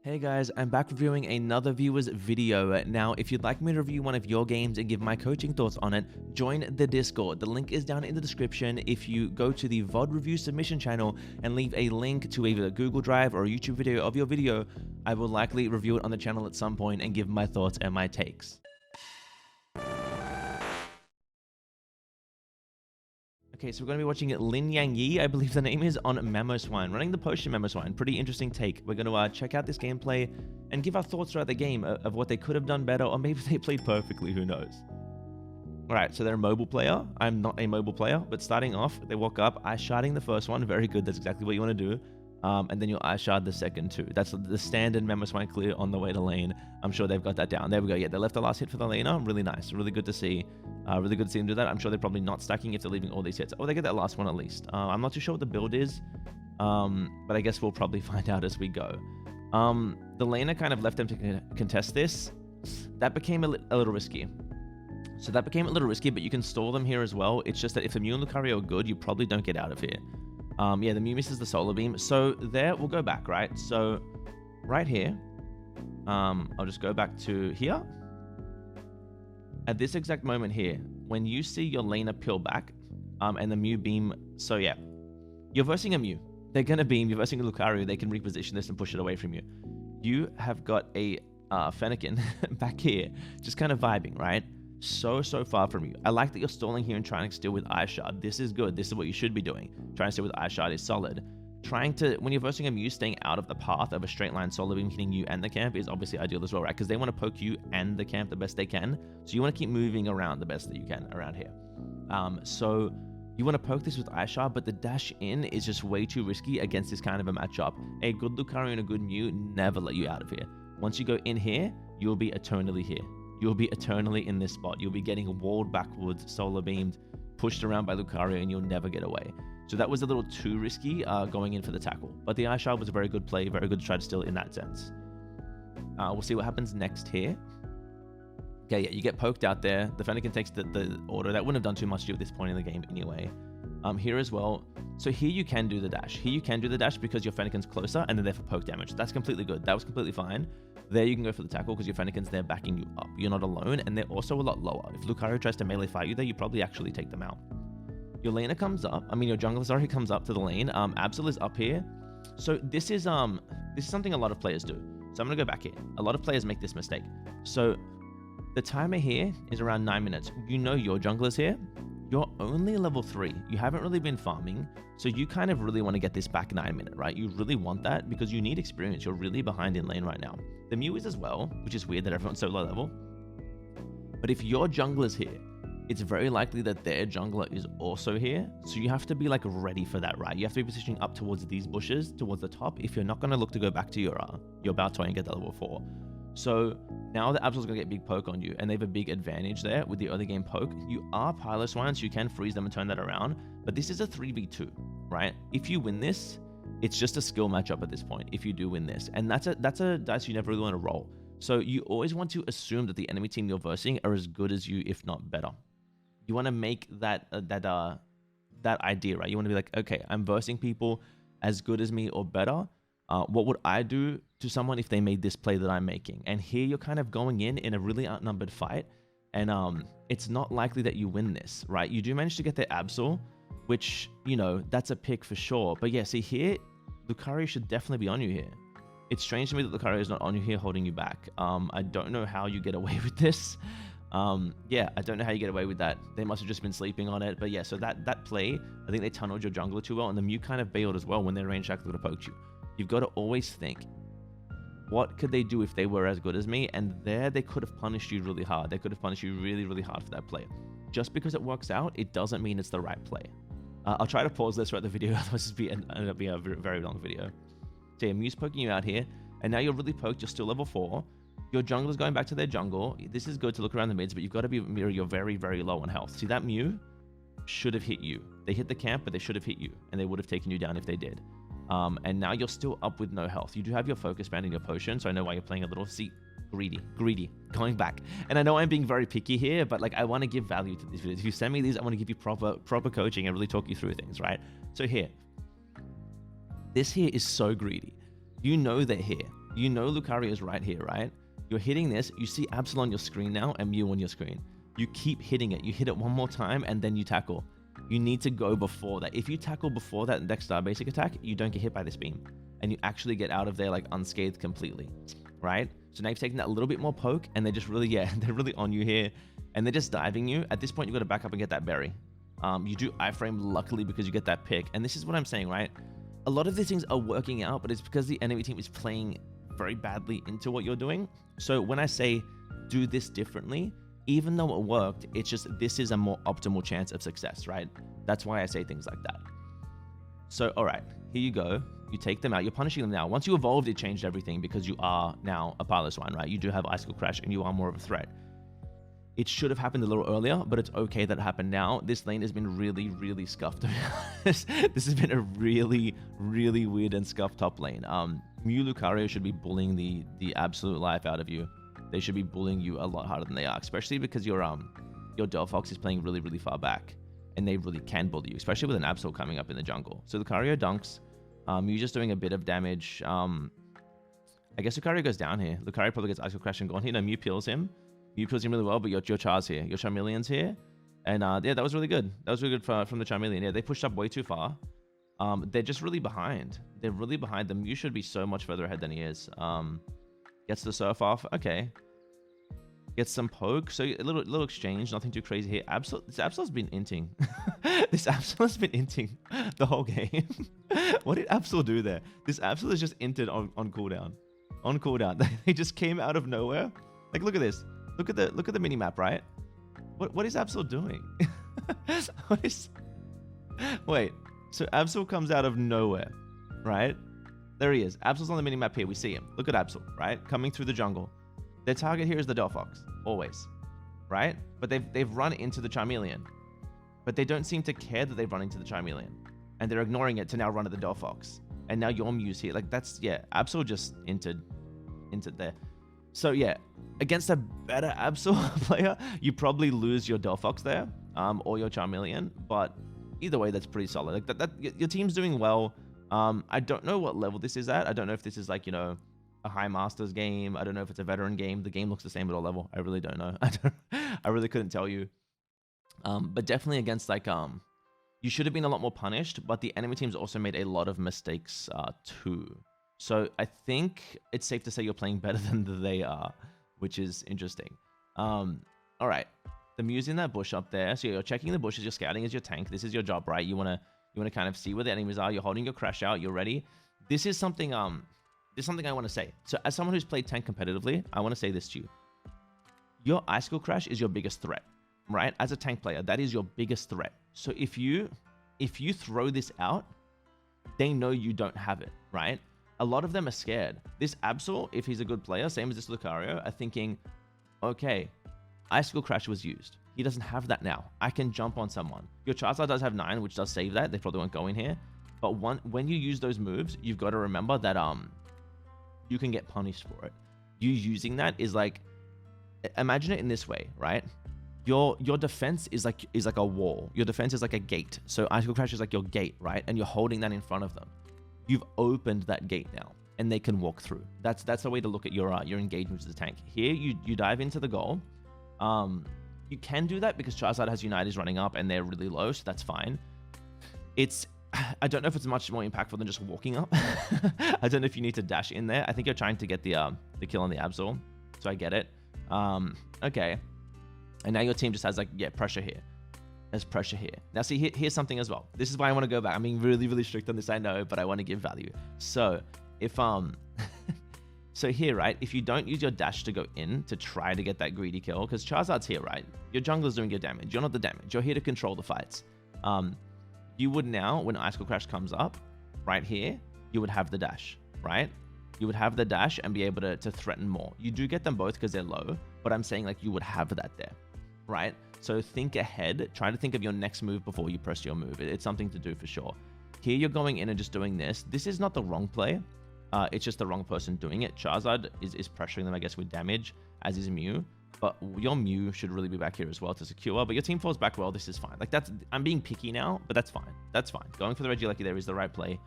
Hey guys, I'm back reviewing another viewer's video. Now, if you'd like me to review one of your games and give my coaching thoughts on it, join the Discord. The link is down in the description. If you go to the VOD review submission channel and leave a link to either a Google Drive or a YouTube video of your video, I will likely review it on the channel at some point and give my thoughts and my takes. Okay, so we're going to be watching Lin Yang Yi, I believe the name is, on Mamoswine, running the Pokémon Mamoswine. Pretty interesting take. We're going to check out this gameplay and give our thoughts throughout the game of what they could have done better, or maybe they played perfectly, who knows. Alright, so they're a mobile player. I'm not a mobile player, but starting off, they walk up, ice sharding the first one, very good, that's exactly what you want to do. And then you'll ice shard the second two. That's the standard Mamoswine clear on the way to lane. I'm sure they've got that down. There we go. Yeah, they left the last hit for the laner. Really nice. Really good to see. Really good to see them do that. I'm sure they're probably not stacking if they're leaving all these hits. Oh, they get that last one at least. I'm not too sure what the build is, but I guess we'll probably find out as we go. The laner kind of left them to contest this. That became a little risky. So that became a little risky, but you can stall them here as well. It's just that if the Mew and Lucario are good, you probably don't get out of here. Yeah, the Mew misses the Solar Beam. So there, we'll go back, right? So right here, I'll just go back to here. At this exact moment here, when you see your laner peel back, and the Mew beam, so yeah, you're versing a Mew. They're going to beam, you're versing a Lucario, they can reposition this and push it away from you. You have got a Fennekin back here, just kind of vibing, right? So far from you. I like that you're stalling here and trying to steal with Ice Shard. This is good. This is what you should be doing. Trying to steal with Ice Shard is solid. Trying to, when you're versing a Mew, staying out of the path of a straight line Solar Beam hitting you and the camp is obviously ideal as well, right? Because they want to poke you and the camp the best they can. So you want to keep moving around the best that you can around here. So you want to poke this with Ice Shard, but the dash in is just way too risky against this kind of a matchup. A good Lucario and a good Mew never let you out of here. Once you go in here, you'll be eternally here. You'll be eternally in this spot. You'll be getting walled backwards, solar beamed, pushed around by Lucario, and you'll never get away. So that was a little too risky going in for the tackle. But the Ice Shard was a very good play, very good to try to steal in that sense. We'll see what happens next here. Okay, yeah, you get poked out there. The Fennekin takes the order. That wouldn't have done too much to you at this point in the game anyway. Here as well. So here you can do the dash. Here you can do the dash because your Fennekin's closer and they're there for poke damage. That's completely good. That was completely fine. There you can go for the tackle because your Fennekin's there backing you up. You're not alone, and they're also a lot lower. If Lucario tries to melee fight you there, you probably actually take them out. Your laner comes up. I mean, your jungler, sorry, comes up to the lane. Absol is up here. So this is something a lot of players do. So I'm going to go back here. A lot of players make this mistake. So the timer here is around 9 minutes. You know your jungler's here. You're only level 3. You haven't really been farming. So you kind of really want to get this back 9 minutes, right? You really want that because you need experience. You're really behind in lane right now. The Mew is as well, which is weird that everyone's so low level. But if your jungler's here, it's very likely that their jungler is also here. So you have to be like ready for that, right? You have to be positioning up towards these bushes, towards the top, if you're not going to look to go back to your Baltoy and get that level 4. So now the Absol's going to get big poke on you, and they have a big advantage there with the early game poke. You are Piloswine, so you can freeze them and turn that around, but this is a 3v2, right? If you win this, it's just a skill matchup at this point, if you do win this. And that's a dice you never really want to roll. So you always want to assume that the enemy team you're versing are as good as you, if not better. You want to make that idea, right? You want to be like, okay, I'm versing people as good as me or better. What would I do to someone if they made this play that I'm making? And here you're kind of going in a really outnumbered fight, and it's not likely that you win this, right? You do manage to get their Absol, which, you know, that's a pick for sure. But yeah, see here, Lucario should definitely be on you here. It's strange to me that Lucario is not on you here holding you back. I don't know how you get away with this. Yeah, I don't know how you get away with that. They must have just been sleeping on it. But yeah, so that play, I think they tunneled your jungler too well, and the Mew kind of bailed as well when their range actually would have poked you. You've got to always think, what could they do if they were as good as me? And there they could have punished you really hard. They could have punished you really, really hard for that play. Just because it works out, it doesn't mean it's the right play. I'll try to pause this throughout the video, otherwise it'll be a very long video. So yeah, Mew's poking you out here, and now you're really poked, you're still level 4. Your jungler's going back to their jungle. This is good to look around the mids, but you've got to be you're very, very low on health. See, that Mew should have hit you. They hit the camp, but they should have hit you, and they would have taken you down if they did. And now you're still up with no health. You do have your focus band and your potion, so I know why you're playing a little. See, greedy, going back. And I know I'm being very picky here, but like I want to give value to these videos. If you send me these, I want to give you proper coaching and really talk you through things, right? So here, this here is so greedy. You know they're here. You know Lucario is right here, right? You're hitting this. You see Absol on your screen now and Mew on your screen. You keep hitting it. You hit it one more time and then you tackle. You need to go before that. If you tackle before that next basic attack, you don't get hit by this beam. And you actually get out of there like unscathed completely, right? So now you've taken that little bit more poke and they're just really, they're really on you here. And they're just diving you. At this point, you've got to back up and get that berry. You do iframe luckily because you get that pick. And this is what I'm saying, right? A lot of these things are working out, but it's because the enemy team is playing very badly into what you're doing. So when I say do this differently, even though it worked, it's just this is a more optimal chance of success, right? That's why I say things like that. So, all right, here you go. You take them out. You're punishing them now. Once you evolved, it changed everything because you are now a Piloswine, right? You do have Icicle Crash and you are more of a threat. It should have happened a little earlier, but it's okay that it happened now. This lane has been really, really scuffed. This has been a really, really weird and scuffed top lane. Mew Lucario should be bullying the absolute life out of you. They should be bullying you a lot harder than they are, especially because your Delphox is playing really, really far back, and they really can bully you, especially with an Absol coming up in the jungle. So Lucario dunks. Mew just doing a bit of damage. I guess Lucario goes down here. Lucario probably gets Icicle Crash and gone here. No, Mew peels him. Mew peels him really well, but your Char's here. Your Charmeleon's here. And yeah, that was really good. That was really good from the Charmeleon. Yeah, they pushed up way too far. They're just really behind. They're really behind. The Mew should be so much further ahead than he is. Gets the surf off. Okay. Gets some poke. So a little exchange. Nothing too crazy here. This Absol's been inting. This Absol has been inting the whole game. What did Absol do there? This Absol is just inted on cooldown. On cooldown. They just came out of nowhere. Like, look at this. Look at the mini map, right? What is Absol doing? Wait. So Absol comes out of nowhere, right? There he is. Absol's on the mini map here. We see him. Look at Absol, right? Coming through the jungle. Their target here is the Delphox, always, right? But they've run into the Charmeleon, but they don't seem to care that they've run into the Charmeleon, and they're ignoring it to now run at the Delphox. And now your Mew's here. Like, that's, yeah, Absol just entered there. So yeah, against a better Absol player, you probably lose your Delphox there, or your Charmeleon. But either way, that's pretty solid. Like your team's doing well. I don't know what level this is at. I don't know if this is like, you know, a high masters game. I don't know if it's a veteran game. The game looks the same at all level. I really don't know. I really couldn't tell you. But definitely against like you should have been a lot more punished, but the enemy teams also made a lot of mistakes too. So I think it's safe to say you're playing better than they are, which is interesting. All right, the Mew's in that bush up there. So you're checking the bushes, you're scouting as your tank. This is your job, right? You wanna kind of see where the enemies are. You're holding your crash out. You're ready. This is something I want to say. So as someone who's played tank competitively, I want to say this to you. Your Icicle Crash is your biggest threat, right? As a tank player, that is your biggest threat. So if you throw this out, they know you don't have it, right? A lot of them are scared. This Absol, if he's a good player, same as this Lucario, are thinking, okay, Icicle Crash was used. He doesn't have that now. I can jump on someone. Your Charizard does have 9, which does save that. They probably won't go in here. But when you use those moves, you've got to remember that you can get punished for it. You using that is like, imagine it in this way, right? Your defense is like a wall. Your defense is like a gate. So Icicle Crash is like your gate, right? And you're holding that in front of them. You've opened that gate now, and they can walk through. That's the way to look at your engagement as a tank. Here, you dive into the goal. You can do that because Charizard has Unite is running up, and they're really low, so that's fine. I don't know if it's much more impactful than just walking up. I don't know if you need to dash in there. I think you're trying to get the kill on the Absol, so I get it. Okay. And now your team just has like, yeah, pressure here. There's pressure here. Now see, here's something as well. This is why I want to go back. I'm being really, really strict on this, I know, but I want to give value. So if, so here, right, if you don't use your dash to go in to try to get that greedy kill, because Charizard's here, right? Your jungler's doing your damage. You're not the damage. You're here to control the fights. You would now, when Icicle Crash comes up, right here, you would have the dash, right? You would have the dash and be able to threaten more. You do get them both because they're low, but I'm saying like you would have that there, right? So think ahead. Try to think of your next move before you press your move. It's something to do for sure. Here you're going in and just doing this. This is not the wrong play. It's just the wrong person doing it. Charizard is pressuring them, I guess, with damage, as is Mew. But your Mew should really be back here as well to secure. But your team falls back well. This is fine. Like I'm being picky now, but that's fine. That's fine. Going for the Regieleki there is the right play.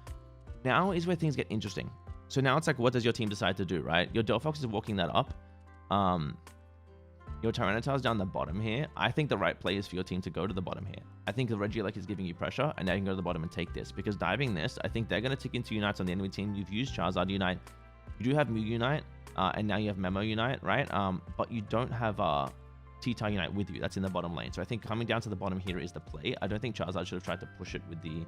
Now is where things get interesting. So now it's like, what does your team decide to do, right? Your Delphox is walking that up. Your Tyranitar's down the bottom here. I think the right play is for your team to go to the bottom here. I think the Regieleki is giving you pressure, and now you can go to the bottom and take this. Because diving this, I think they're going to tick into Unites on the enemy team. You've used Charizard Unite. You do have Mew Unite, and now you have Memo Unite, right? But you don't have T-Tar Unite with you. That's in the bottom lane. So I think coming down to the bottom here is the play. I don't think Charizard should have tried to push it with the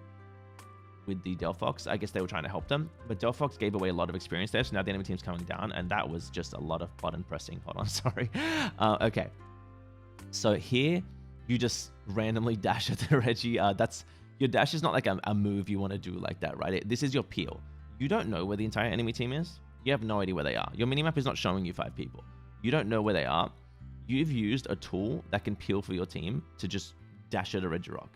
Delphox. I guess they were trying to help them, but Delphox gave away a lot of experience there, so now the enemy team's coming down, and that was just a lot of button pressing. Hold on, sorry. Okay, so here you just randomly dash at the Reggie. That's your dash is not like a move you want to do like that, right? This is your peel. You don't know where the entire enemy team is. You have no idea where they are. Your minimap is not showing you 5 people. You don't know where they are. You've used a tool that can peel for your team to just dash at a Regirock.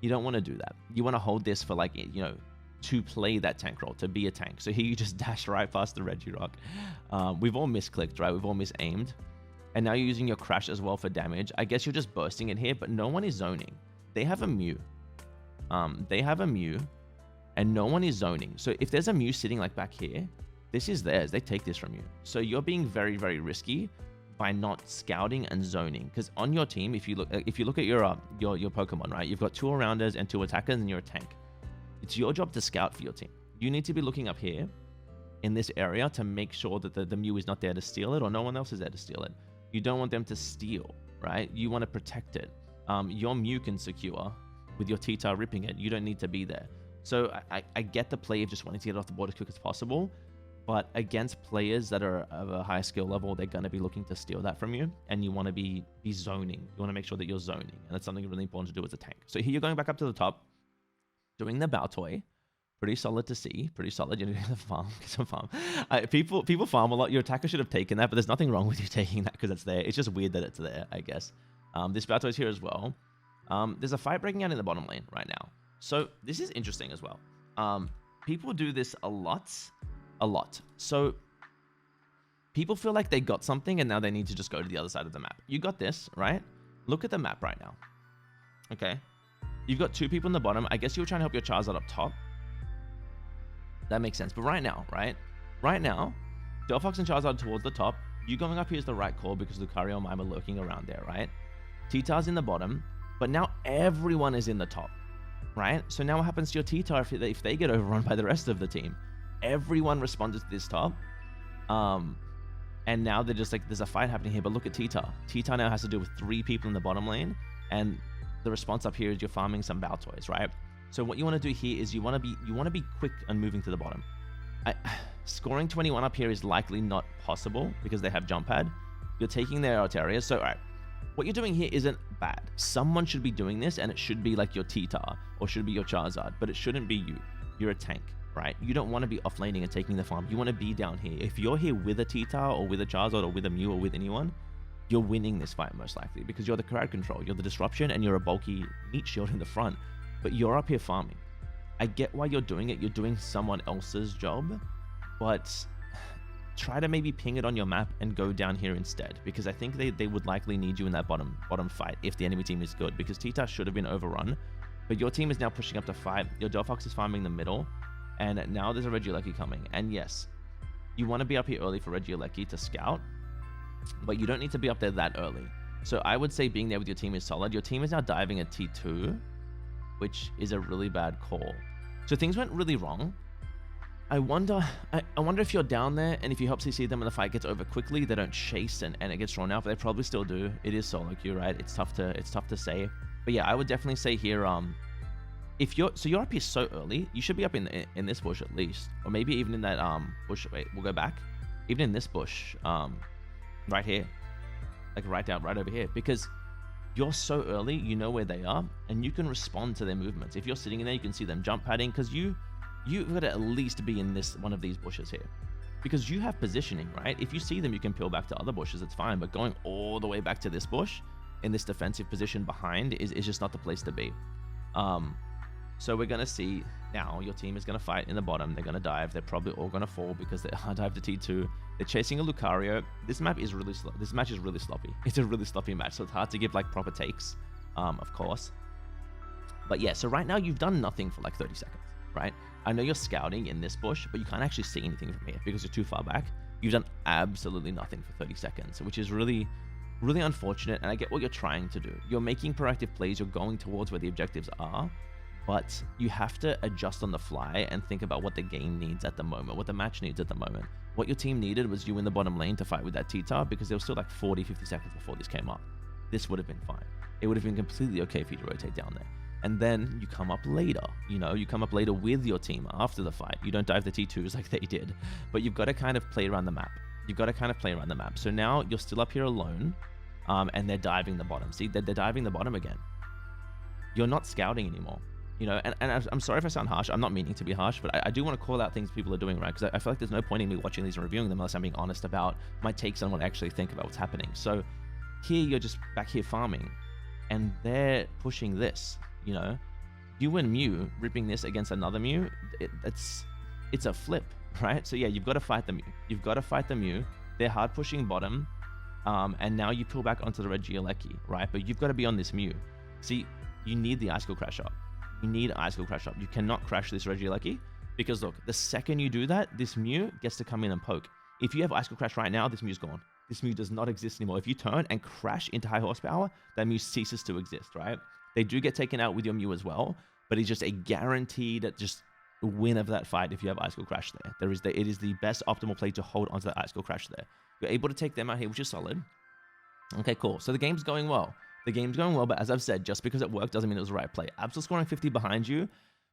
You don't want to do that. You want to hold this for, like, you know, to play that tank role, to be a tank. So here you just dash right past the Regirock. We've all misclicked, right? We've all misaimed. And now you're using your Crash as well for damage. I guess you're just bursting it here, but no one is zoning. They have a Mew. And no one is zoning. So if there's a Mew sitting like back here, this is theirs. They take this from you. So you're being very, very risky by not scouting and zoning. Because on your team, if you look at your Pokemon, right, you've got 2 all-rounders and 2 attackers, and you're a tank. It's your job to scout for your team. You need to be looking up here in this area to make sure that the Mew is not there to steal it, or no one else is there to steal it. You don't want them to steal, right? You want to protect it. Your Mew can secure with your T-Tar ripping it. You don't need to be there. So I get the play of just wanting to get it off the board as quick as possible. But against players that are of a high skill level, they're going to be looking to steal that from you. And you want to be zoning. You want to make sure that you're zoning. And that's something really important to do as a tank. So here you're going back up to the top, doing the bow toy. Pretty solid to see. Pretty solid. You're doing the farm. Get some farm. People farm a lot. Your attacker should have taken that, but there's nothing wrong with you taking that because it's there. It's just weird that it's there, I guess. This bow toy is here as well. There's a fight breaking out in the bottom lane right now. So this is interesting as well. People do this a lot. So people feel like they got something and now they need to just go to the other side of the map. You got this, right? Look at the map right now. Okay. You've got 2 people in the bottom. I guess you were trying to help your Charizard up top. That makes sense. But right now, Delphox and Charizard towards the top. You going up here is the right call because Lucario and Mime are lurking around there, right? T-Tar's in the bottom, but now everyone is in the top, right? So now what happens to your T-Tar if they get overrun by the rest of the team? Everyone responded to this top. And now they're just like, there's a fight happening here, but look at T-Tar. T-Tar now has to deal with 3 people in the bottom lane, and the response up here is you're farming some bow toys, right? So what you want to do here is you want to be quick and moving to the bottom. Scoring 21 up here is likely not possible because they have jump pad. You're taking their Altaria. So, all right, what you're doing here isn't bad. Someone should be doing this, and it should be like your T-Tar or should be your Charizard, but it shouldn't be you. You're a tank, right? You don't want to be off laning and taking the farm. You want to be down here. If you're here with a T-Tar or with a Charizard or with a Mew or with anyone, you're winning this fight most likely because you're the crowd control, you're the disruption, and you're a bulky meat shield in the front. But you're up here farming. I get why you're doing it. You're doing someone else's job, but try to maybe ping it on your map and go down here instead, because I think they would likely need you in that bottom fight if the enemy team is good, because T-Tar should have been overrun, but your team is now pushing up to 5. Your Delphox is farming the middle, and now there's a Regieleki coming. And yes, you want to be up here early for Regieleki to scout, but you don't need to be up there that early. So I would say being there with your team is solid. Your team is now diving at T2, which is a really bad call. So things went really wrong. I wonder if you're down there and if you help CC them and the fight gets over quickly, they don't chase and it gets drawn out, but they probably still do. It is solo queue, right? It's tough to say. But yeah, I would definitely say here, if you're up here so early, you should be up in this bush at least, or maybe even in that bush. Wait, we'll go back. Even in this bush, right here, like right over here, because you're so early, you know where they are, and you can respond to their movements. If you're sitting in there, you can see them jump padding, because you've got to at least be in one of these bushes here, because you have positioning, right? If you see them, you can peel back to other bushes, it's fine, but going all the way back to this bush in this defensive position behind is just not the place to be. So we're going to see now your team is going to fight in the bottom. They're going to dive. They're probably all going to fall because they are dive to T2. They're chasing a Lucario. This map is really slow. This match is really sloppy. It's a really sloppy match, so it's hard to give like proper takes, of course. But yeah, so right now you've done nothing for like 30 seconds, right? I know you're scouting in this bush, but you can't actually see anything from here because you're too far back. You've done absolutely nothing for 30 seconds, which is really, really unfortunate. And I get what you're trying to do. You're making proactive plays. You're going towards where the objectives are, but you have to adjust on the fly and think about what the game needs at the moment, what the match needs at the moment. What your team needed was you in the bottom lane to fight with that T-Tar because there was still like 40, 50 seconds before this came up. This would have been fine. It would have been completely okay for you to rotate down there. And then you come up later, you come up later with your team after the fight. You don't dive the T2s like they did, but you've got to kind of play around the map. So now you're still up here alone, and they're diving the bottom. See, they're diving the bottom again. You're not scouting anymore, and I'm sorry if I sound harsh. I'm not meaning to be harsh, but I do want to call out things people are doing right, because I feel like there's no point in me watching these and reviewing them unless I'm being honest about my takes on what I actually think about what's happening. So here you're just back here farming, and they're pushing this. You and Mew ripping this against another Mew, it's a flip, right? So yeah, you've got to fight the Mew. They're hard pushing bottom, and now you pull back onto the red Gialecki, right? But you've got to be on this Mew. See, you need the Icicle Crash up. You cannot crash this red Gialecki, because look, the second you do that, this Mew gets to come in and poke. If you have Icicle Crash right now, this Mew's gone. This Mew does not exist anymore. If you turn and crash into high horsepower, that Mew ceases to exist, right? They do get taken out with your Mew as well, but it's just a guaranteed just win of that fight if you have Icicle Crash there. It is the best optimal play to hold onto that Icicle Crash there. You're able to take them out here, which is solid. Okay, cool. So the game's going well. But as I've said, just because it worked doesn't mean it was the right play. Absol scoring 50 behind you.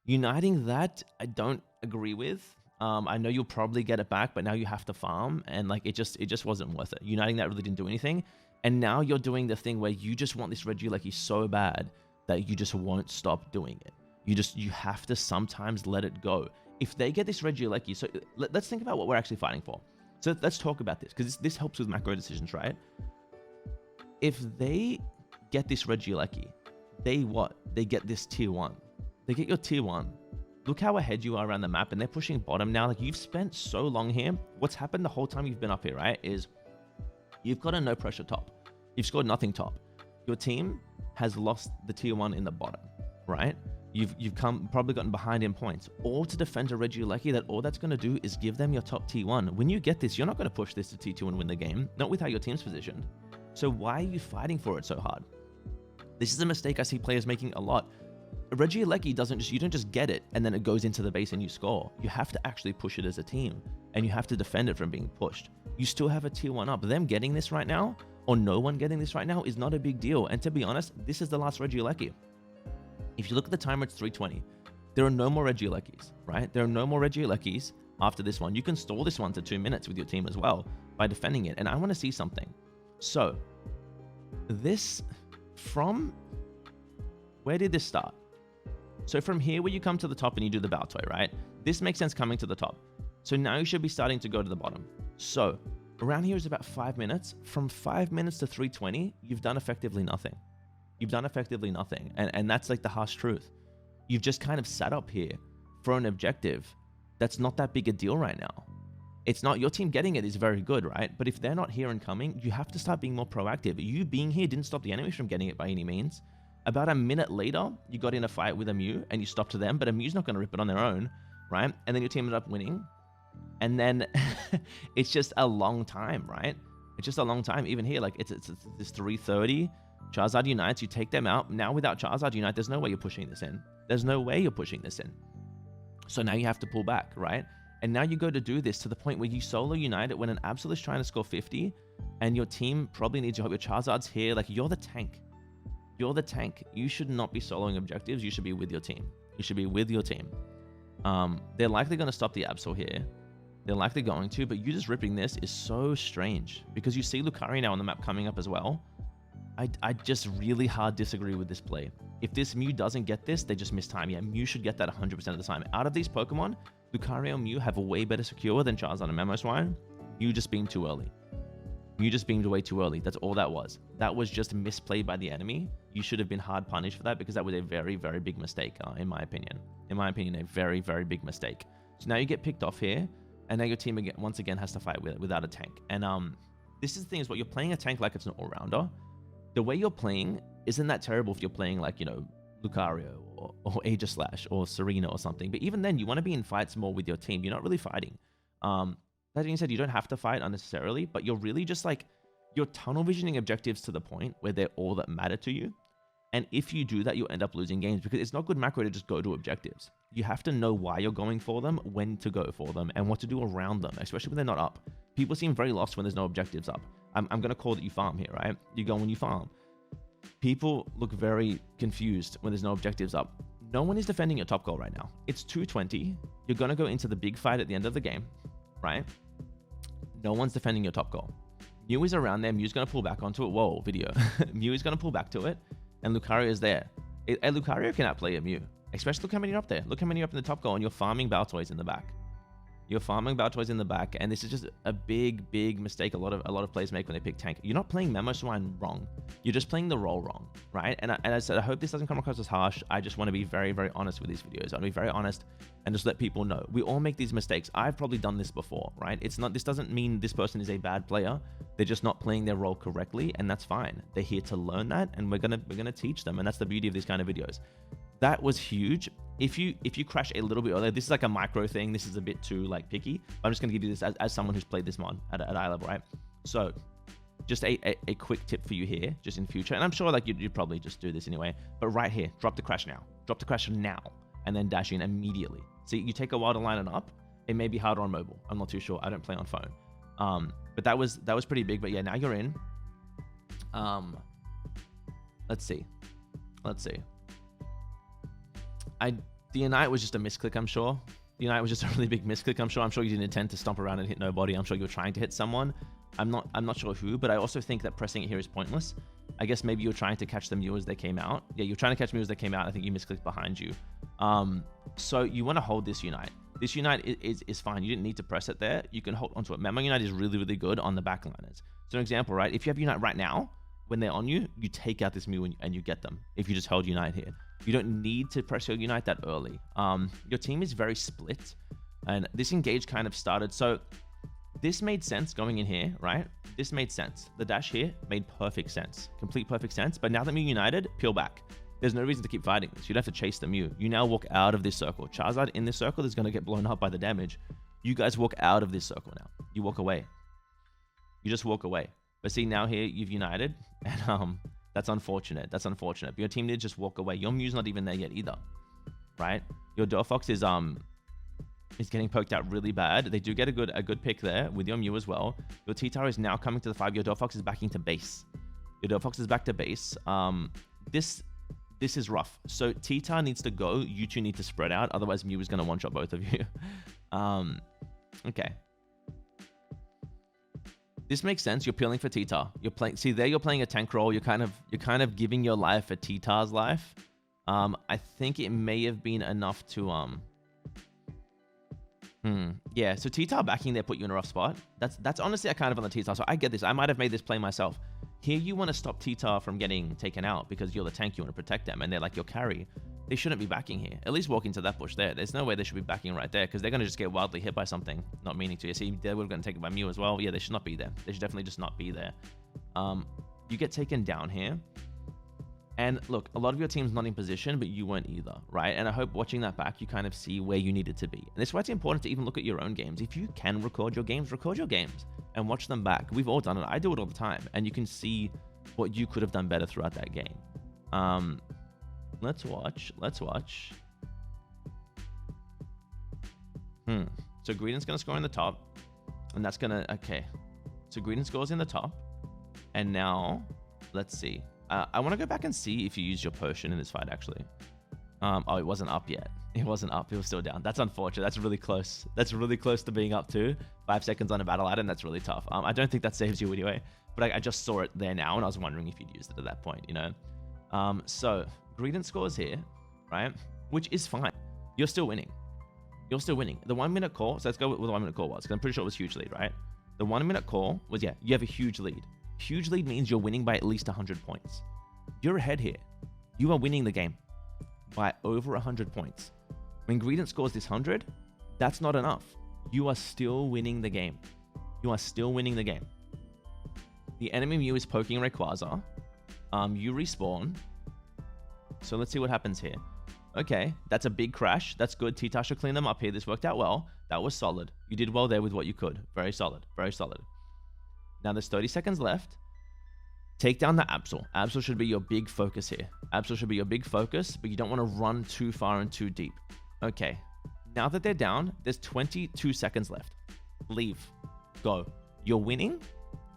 Uniting that, I don't agree with. I know you'll probably get it back, but now you have to farm, and like it just wasn't worth it. Uniting that really didn't do anything. And now you're doing the thing where you just want this red Gialecki so bad that you just won't stop doing it. You have to sometimes let it go. If they get this red Gialecki, so let's think about what we're actually fighting for. So let's talk about this, because this helps with macro decisions, right? If they get this red Gialecki, they get this tier 1. They get your tier 1. Look how ahead you are around the map, and they're pushing bottom now. Like, you've spent so long here. What's happened the whole time you've been up here, right, is you've got a no pressure top. You've scored nothing top. Your team has lost the tier 1 in the bottom, right? You've probably gotten behind in points, all to defend a red Gialecki that all that's going to do is give them your top T1. When you get this, you're not going to push this to T2 and win the game, not with how your team's positioned. So why are you fighting for it so hard? This is a mistake I see players making a lot. A red Gialecki you don't just get it and then it goes into the base and you score. You have to actually push it as a team, and you have to defend it from being pushed. You still have a tier 1 up. Them getting this right now, or no one getting this right now, is not a big deal. And to be honest, this is the last red Gialecki. If you look at the timer, it's 3:20. There are no more red Gialeckis, right? There are no more red Gialeckis after this one. You can stall this one to 2 minutes with your team as well by defending it. And I want to see something. So this, from where did this start? So from here, where you come to the top and you do the Baltoy, right? This makes sense coming to the top. So now you should be starting to go to the bottom. So around here is about 5 minutes. From 5 minutes to 3:20, you've done effectively nothing. And that's like the harsh truth. You've just kind of sat up here for an objective that's not that big a deal right now. It's not, your team getting it is very good, right? But if they're not here and coming, you have to start being more proactive. You being here didn't stop the enemies from getting it by any means. About a minute later, you got in a fight with a Mew and you stopped to them, but a Mew's not going to rip it on their own, right? And then your team ended up winning. And then it's just a long time, right? It's just a long time. Even here, like it's 3:30. Charizard unites, you take them out. Now without Charizard Unite, there's no way you're pushing this in. So now you have to pull back, right? And now you go to do this to the point where you solo unite it when an Absol is trying to score 50 and your team probably needs your help. Your Charizard's here. Like, you're the tank. You should not be soloing objectives. You should be with your team. They're likely going to stop the Absol here. They're likely going to, but you just ripping this is so strange because you see Lucario now on the map coming up as well. I just really hard disagree with this play. If this Mew doesn't get this, they just miss time. Yeah, Mew should get that 100% of the time. Out of these Pokemon, Lucario and Mew have a way better secure than Charizard and Mamoswine. Mew just beamed too early. Mew just beamed way too early. That's all that was. That was just misplayed by the enemy. You should have been hard punished for that because that was a very, very big mistake, in my opinion. A very, very big mistake. So now you get picked off here, and now your team again, once again has to fight without a tank. And this is the thing is what you're playing a tank like it's an all-rounder. The way you're playing isn't that terrible if you're playing like, Lucario or Aegislash or Serena or something. But even then, you want to be in fights more with your team. You're not really fighting. That being said, you don't have to fight unnecessarily, but you're really just like, you're tunnel visioning objectives to the point where they're all that matter to you. And if you do that, you'll end up losing games because it's not good macro to just go to objectives. You have to know why you're going for them, when to go for them, and what to do around them, especially when they're not up. People seem very lost when there's no objectives up. I'm going to call that you farm here, right? You go when you farm. People look very confused when there's no objectives up. No one is defending your top goal right now. It's 220. You're going to go into the big fight at the end of the game, right? No one's defending your top goal. Mew is around there. Mew's going to pull back onto it. Whoa, video. Mew is going to pull back to it, and Lucario is there. A Lucario can outplay a Mew. Especially look how many are up there. Look how many are up in the top goal, and you're farming Baltoys in the back. You're farming Baltoys in the back, and this is just a big, big mistake a lot of players make when they pick tank. You're not playing Mamoswine wrong. You're just playing the role wrong, right? And I said, I hope this doesn't come across as harsh. I just want to be very, very honest with these videos. I want to be very honest and just let people know. We all make these mistakes. I've probably done this before, right? This doesn't mean this person is a bad player. They're just not playing their role correctly, and that's fine. They're here to learn that, and we're gonna teach them, and that's the beauty of these kind of videos. That was huge. If you crash a little bit earlier, this is like a micro thing. This is a bit too like picky. I'm just gonna give you this as someone who's played this mod at eye level, right? So just a quick tip for you here, just in future, and I'm sure like you'd probably just do this anyway, but right here, drop the crash now. Drop the crash now, and then dash in immediately. See, you take a while to line it up. It may be harder on mobile. I'm not too sure. I don't play on phone. But that was pretty big. But yeah, now you're in. Let's see. The Unite was just a misclick, I'm sure. The Unite was just a really big misclick, I'm sure. I'm sure you didn't intend to stomp around and hit nobody. I'm sure you were trying to hit someone. I'm not sure who, but I also think that pressing it here is pointless. I guess maybe you're trying to catch the Mew as they came out. Yeah, you're trying to catch Mew as they came out. I think you misclicked behind you. So you want to hold this Unite. This Unite is fine. You didn't need to press it there. You can hold onto it. Memo Unite is really, really good on the backliners. So an example, right? If you have Unite right now, when they're on you, you take out this Mew and you get them. If you just hold Unite here. You don't need to press your Unite that early. Your team is very split. And this engage kind of started. So this made sense going in here, right? This made sense. The dash here made perfect sense. Complete perfect sense. But now that Mew united, peel back. There's no reason to keep fighting this. You'd have to chase the Mew. You now walk out of this circle. Charizard in this circle is going to get blown up by the damage. You guys walk out of this circle now. You walk away. You just walk away. But see, now here you've united. And that's unfortunate. That's unfortunate. But your team did just walk away. Your Mew's not even there yet either. Right? Your Dorfox is getting poked out really bad. They do get a good pick there with your Mew as well. Your T-Tar is now coming to the 5. Your Dorfox is backing to base. Your Dorfox is back to base. This is rough. So T-Tar needs to go. You two need to spread out. Otherwise, Mew is going to one-shot both of you. Okay. This makes sense. You're peeling for T-Tar. You're playing. See, there you're playing a tank role. You're kind of giving your life for T-Tar's life. I think it may have been enough to yeah. So T-Tar backing there put you in a rough spot. That's honestly kind of on the T-Tar. So I get this. I might have made this play myself. Here you want to stop T-Tar from getting taken out because you're the tank. You want to protect them, and they're like your carry. They shouldn't be backing here. At least walk into that bush there. There's no way they should be backing right there because they're going to just get wildly hit by something, not meaning to. You see, they were going to take it by Mew as well. Yeah, they should not be there. They should definitely just not be there. You get taken down here. And look, a lot of your team's not in position, but you weren't either, right? And I hope watching that back, you kind of see where you needed to be. And that's why it's important to even look at your own games. If you can record your games and watch them back. We've all done it. I do it all the time. And you can see what you could have done better throughout that game. Let's watch. So Greedent's going to score in the top. And that's going to... Okay. So Greedent scores in the top. And now, let's see. I want to go back and see if you used your potion in this fight, actually. Oh, it wasn't up yet. It wasn't up. It was still down. That's unfortunate. That's really close. That's really close to being up too. 5 seconds on a battle item. That's really tough. I don't think that saves you anyway. But I just saw it there now, and I was wondering if you'd used it at that point, you know? So Greedent scores here, right? Which is fine. You're still winning. You're still winning. The 1 minute call. So let's go with what the 1 minute call was, because I'm pretty sure it was huge lead, right? The 1 minute call was, yeah, you have a huge lead. Huge lead means you're winning by at least 100 points. You're ahead here. You are winning the game by over 100 points. When Greedent scores this 100, that's not enough. You are still winning the game. You are still winning the game. The enemy Mew is poking Rayquaza. You respawn. So let's see what happens here. Okay, that's a big crash. That's good. T-Tar should clean them up here. This worked out well. That was solid. You did well there with what you could. Very solid. Very solid. Now there's 30 seconds left. Take down the Absol. Absol should be your big focus here. Absol should be your big focus, but you don't want to run too far and too deep. Okay, now that they're down, there's 22 seconds left. Leave. Go. You're winning.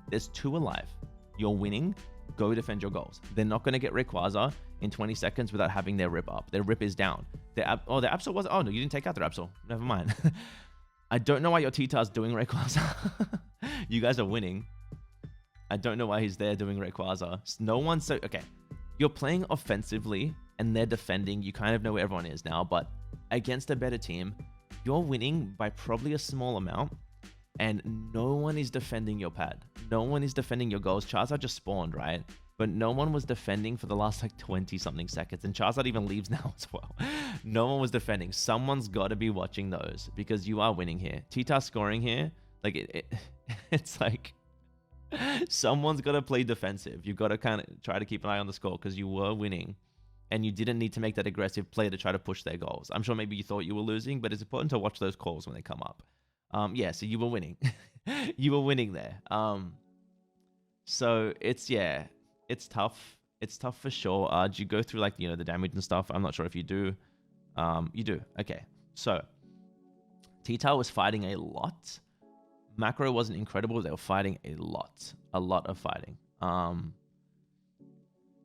There's 2 alive. You're winning. Go defend your goals. They're not going to get Rayquaza in 20 seconds without having their rip up. Their rip is down. Their Absol was... Oh, no, you didn't take out their Absol. Never mind. I don't know why your T-Tar's doing Rayquaza. You guys are winning. I don't know why he's there doing Rayquaza. No one's so... Okay. You're playing offensively and they're defending. You kind of know where everyone is now, but against a better team, you're winning by probably a small amount and no one is defending your pad. No one is defending your goals. Charizard just spawned, right? But no one was defending for the last like 20 something seconds, and Charizard even leaves now as well. No one was defending. Someone's got to be watching those because you are winning here. T-Tar scoring here, like it's like someone's got to play defensive. You've got to kind of try to keep an eye on the score because you were winning and you didn't need to make that aggressive play to try to push their goals. I'm sure maybe you thought you were losing, but it's important to watch those calls when they come up. Yeah, so you were winning. You were winning there. So it's, yeah, it's tough. It's tough for sure. Do you go through like, the damage and stuff? I'm not sure if you do. You do. Okay. So T-Tar was fighting a lot. Macro wasn't incredible. They were fighting a lot of fighting.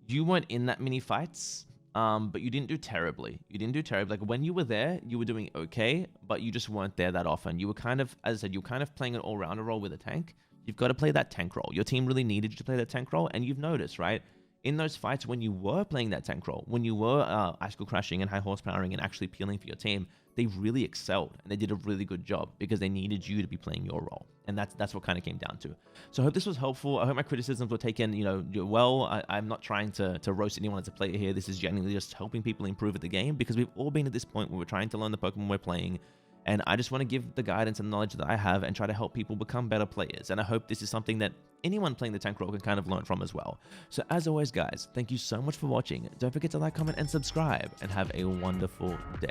You weren't in that many fights, but you didn't do terribly. You didn't do terribly. Like when you were there, you were doing okay, but you just weren't there that often. You were kind of, as I said, you were kind of playing an all-rounder role with a tank. You've got to play that tank role. Your team really needed you to play that tank role, and you've noticed, right? In those fights when you were playing that tank role, when you were icicle crashing and high horsepowering and actually peeling for your team, they really excelled and they did a really good job because they needed you to be playing your role. And that's what kind of came down to. So I hope this was helpful. I hope my criticisms were taken, well. I'm not trying to roast anyone as a player here. This is genuinely just helping people improve at the game because we've all been at this point where we're trying to learn the Pokemon we're playing. And I just want to give the guidance and knowledge that I have and try to help people become better players. And I hope this is something that anyone playing the tank role can kind of learn from as well. So as always, guys, thank you so much for watching. Don't forget to like, comment, and subscribe, and have a wonderful day.